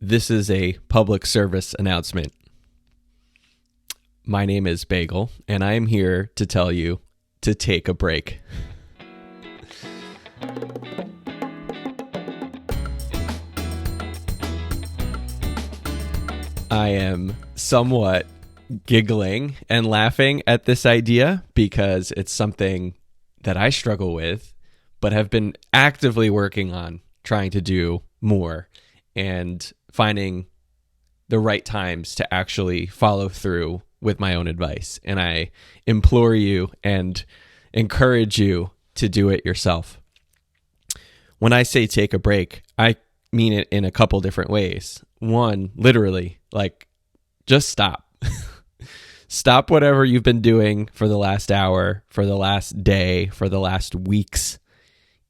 This is a public service announcement. My name is Bagel, and I am here to tell you to take a break. I am somewhat giggling and laughing at this idea because it's something that I struggle with, but have been actively working on trying to do more and finding the right times to actually follow through with my own advice. And I implore you and encourage you to do it yourself. When I say take a break, I mean it in a couple different ways. One, literally, just stop. Stop whatever you've been doing for the last hour, for the last day, for the last weeks,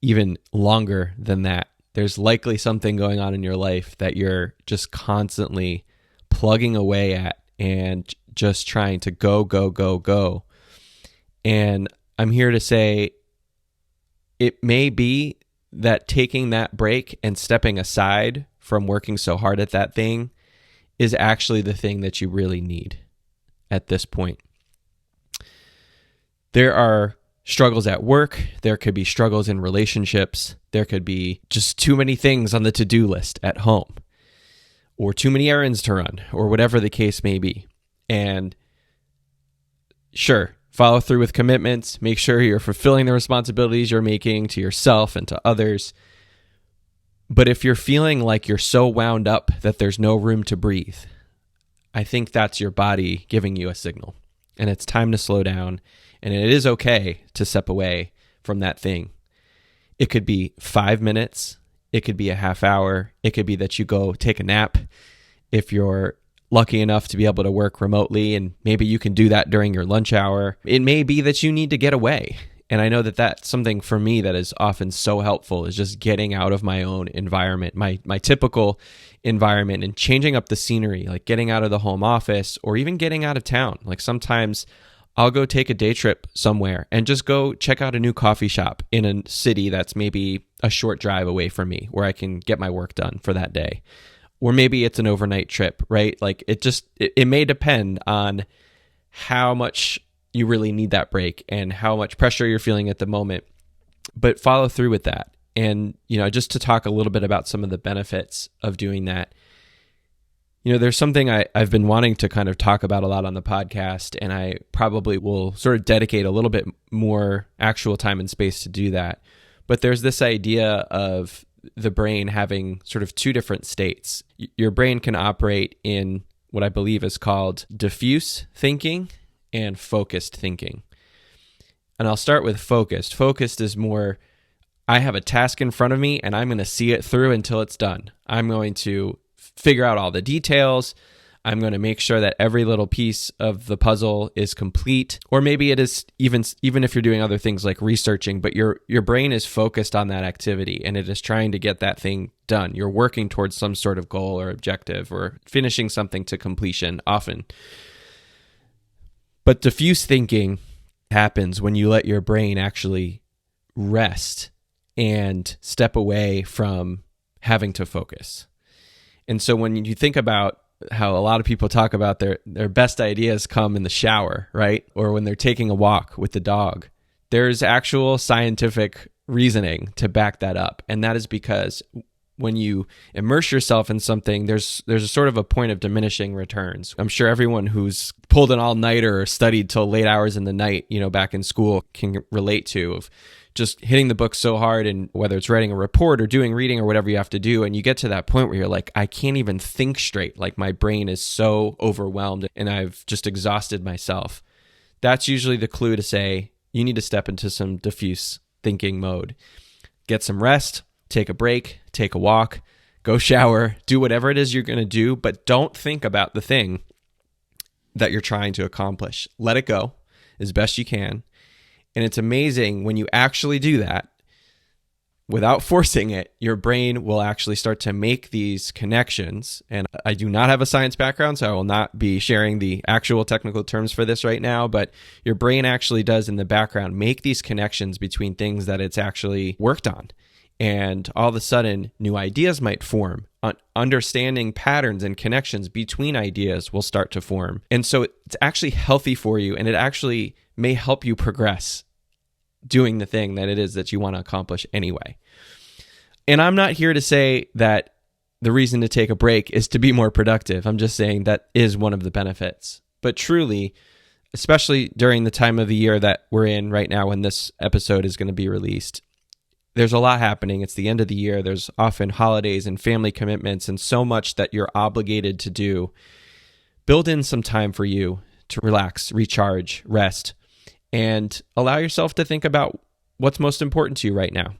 even longer than that. There's likely something going on in your life that you're just constantly plugging away at and just trying to go. And I'm here to say it may be that taking that break and stepping aside from working so hard at that thing is actually the thing that you really need at this point. There are struggles at work. There could be struggles in relationships. There could be just too many things on the to-do list at home, or too many errands to run, or whatever the case may be. And sure, follow through with commitments. Make sure you're fulfilling the responsibilities you're making to yourself and to others. But if you're feeling like you're so wound up that there's no room to breathe, I think that's your body giving you a signal. And it's time to slow down. And it is okay to step away from that thing. It could be 5 minutes. It could be a half hour. It could be that you go take a nap if you're lucky enough to be able to work remotely, and maybe you can do that during your lunch hour. It may be that you need to get away. And I know that that's something for me that is often so helpful, is just getting out of my own environment, my typical environment, and changing up the scenery, like getting out of the home office or even getting out of town. Like sometimes I'll go take a day trip somewhere and just go check out a new coffee shop in a city that's maybe a short drive away from me where I can get my work done for that day. Or maybe it's an overnight trip, right? Like it may depend on how much you really need that break and how much pressure you're feeling at the moment, but follow through with that. And, just to talk a little bit about some of the benefits of doing that, there's something I've been wanting to kind of talk about a lot on the podcast, and I probably will sort of dedicate a little bit more actual time and space to do that. But there's this idea of the brain having sort of two different states. Your brain can operate in what I believe is called diffuse thinking and focused thinking. And I'll start with focused. Focused is more, I have a task in front of me and I'm going to see it through until it's done. I'm going to figure out all the details. I'm going to make sure that every little piece of the puzzle is complete. Or maybe it is even if you're doing other things like researching, but your brain is focused on that activity and it is trying to get that thing done. You're working towards some sort of goal or objective or finishing something to completion often. But diffuse thinking happens when you let your brain actually rest and step away from having to focus. And so when you think about how a lot of people talk about their best ideas come in the shower, right? Or when they're taking a walk with the dog, there's actual scientific reasoning to back that up. And that is because when you immerse yourself in something, there's a sort of a point of diminishing returns. I'm sure everyone who's pulled an all-nighter or studied till late hours in the night, back in school can relate to, of just hitting the book so hard, and whether it's writing a report or doing reading or whatever you have to do, and you get to that point where you're like, I can't even think straight. Like my brain is so overwhelmed and I've just exhausted myself. That's usually the clue to say you need to step into some diffuse thinking mode. Get some rest, take a break, take a walk, go shower, do whatever it is you're going to do, but don't think about the thing that you're trying to accomplish. Let it go as best you can. And it's amazing when you actually do that, without forcing it, your brain will actually start to make these connections. And I do not have a science background, so I will not be sharing the actual technical terms for this right now, but your brain actually does in the background make these connections between things that it's actually worked on. and all of a sudden new ideas might form. Understanding patterns and connections between ideas will start to form. And so it's actually healthy for you, and it actually may help you progress doing the thing that it is that you want to accomplish anyway. And I'm not here to say that the reason to take a break is to be more productive. I'm just saying that is one of the benefits. But truly, especially during the time of the year that we're in right now when this episode is going to be released, there's a lot happening. It's the end of the year. There's often holidays and family commitments and so much that you're obligated to do. Build in some time for you to relax, recharge, rest, and allow yourself to think about what's most important to you right now.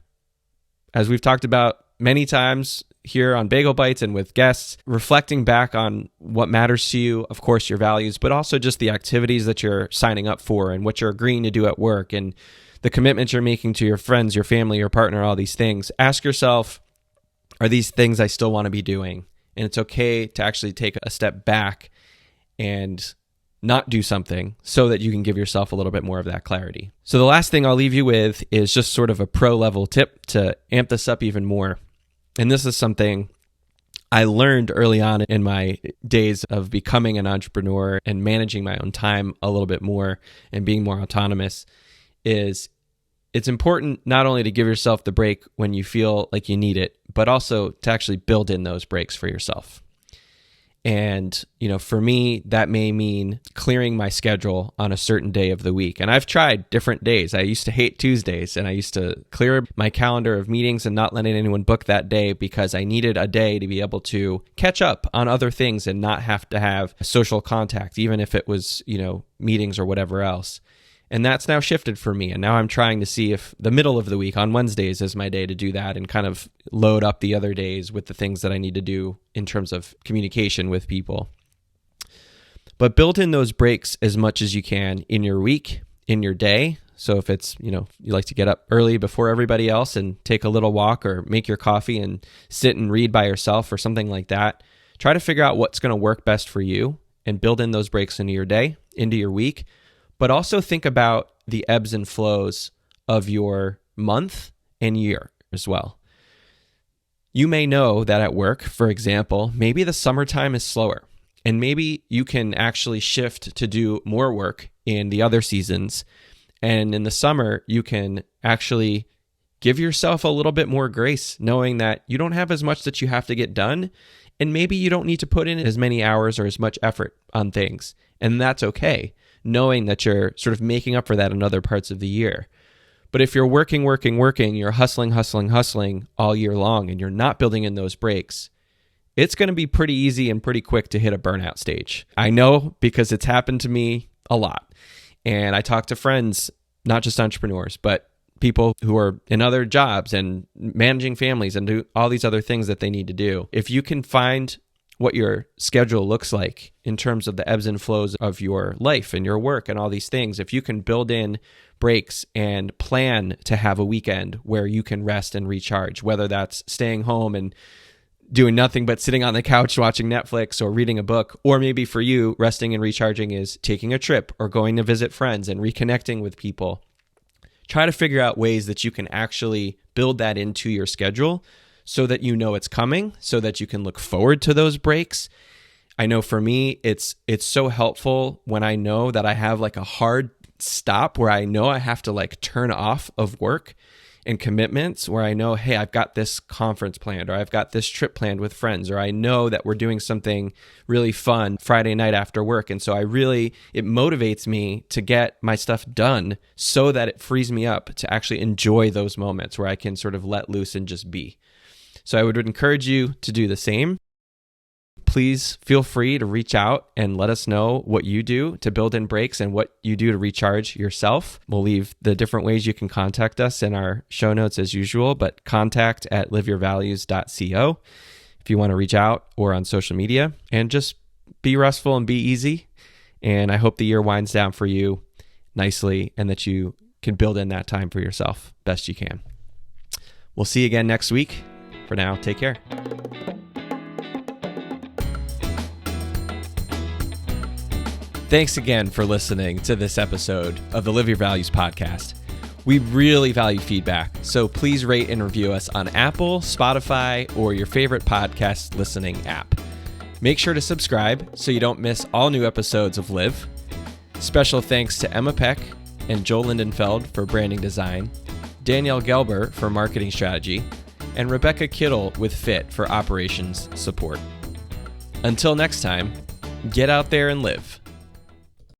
As we've talked about many times here on Bagel Bites and with guests, reflecting back on what matters to you, of course, your values, but also just the activities that you're signing up for and what you're agreeing to do at work and the commitments you're making to your friends, your family, your partner, all these things. Ask yourself, are these things I still want to be doing? And it's okay to actually take a step back and not do something so that you can give yourself a little bit more of that clarity. So the last thing I'll leave you with is just sort of a pro level tip to amp this up even more. And this is something I learned early on in my days of becoming an entrepreneur and managing my own time a little bit more and being more autonomous. Is it's important not only to give yourself the break when you feel like you need it, but also to actually build in those breaks for yourself. And, for me, that may mean clearing my schedule on a certain day of the week. And I've tried different days. I used to hate Tuesdays, and I used to clear my calendar of meetings and not letting anyone book that day because I needed a day to be able to catch up on other things and not have to have social contact, even if it was, meetings or whatever else. And that's now shifted for me. And now I'm trying to see if the middle of the week on Wednesdays is my day to do that and kind of load up the other days with the things that I need to do in terms of communication with people. But build in those breaks as much as you can in your week, in your day. So if it's, you like to get up early before everybody else and take a little walk or make your coffee and sit and read by yourself or something like that, try to figure out what's going to work best for you and build in those breaks into your day, into your week. But also think about the ebbs and flows of your month and year as well. You may know that at work, for example, maybe the summertime is slower, and maybe you can actually shift to do more work in the other seasons. And in the summer, you can actually give yourself a little bit more grace, knowing that you don't have as much that you have to get done, and maybe you don't need to put in as many hours or as much effort on things, and that's okay, knowing that you're sort of making up for that in other parts of the year. But if you're working, you're hustling all year long, and you're not building in those breaks, it's going to be pretty easy and pretty quick to hit a burnout stage. I know because it's happened to me a lot. And I talk to friends, not just entrepreneurs, but people who are in other jobs and managing families and do all these other things that they need to do. If you can find what your schedule looks like in terms of the ebbs and flows of your life and your work and all these things, if you can build in breaks and plan to have a weekend where you can rest and recharge, whether that's staying home and doing nothing but sitting on the couch watching Netflix or reading a book, or maybe for you, resting and recharging is taking a trip or going to visit friends and reconnecting with people. Try to figure out ways that you can actually build that into your schedule so that you know it's coming, so that you can look forward to those breaks. I know for me, it's so helpful when I know that I have like a hard stop where I know I have to like turn off of work and commitments, where I know, hey, I've got this conference planned, or I've got this trip planned with friends, or I know that we're doing something really fun Friday night after work. And so it motivates me to get my stuff done so that it frees me up to actually enjoy those moments where I can sort of let loose and just be. So I would encourage you to do the same. Please feel free to reach out and let us know what you do to build in breaks and what you do to recharge yourself. We'll leave the different ways you can contact us in our show notes as usual, but contact@liveyourvalues.co if you want to reach out, or on social media. And just be restful and be easy. And I hope the year winds down for you nicely and that you can build in that time for yourself best you can. We'll see you again next week. For now, take care. Thanks again for listening to this episode of the Live Your Values podcast. We really value feedback, so please rate and review us on Apple, Spotify, or your favorite podcast listening app. Make sure to subscribe so you don't miss all new episodes of LYV. Special thanks to Emma Peck and Joel Lindenfeld for branding design, Danielle Gelber for marketing strategy, and Rebecca Kittle with Fit for operations support. Until next time, get out there and live.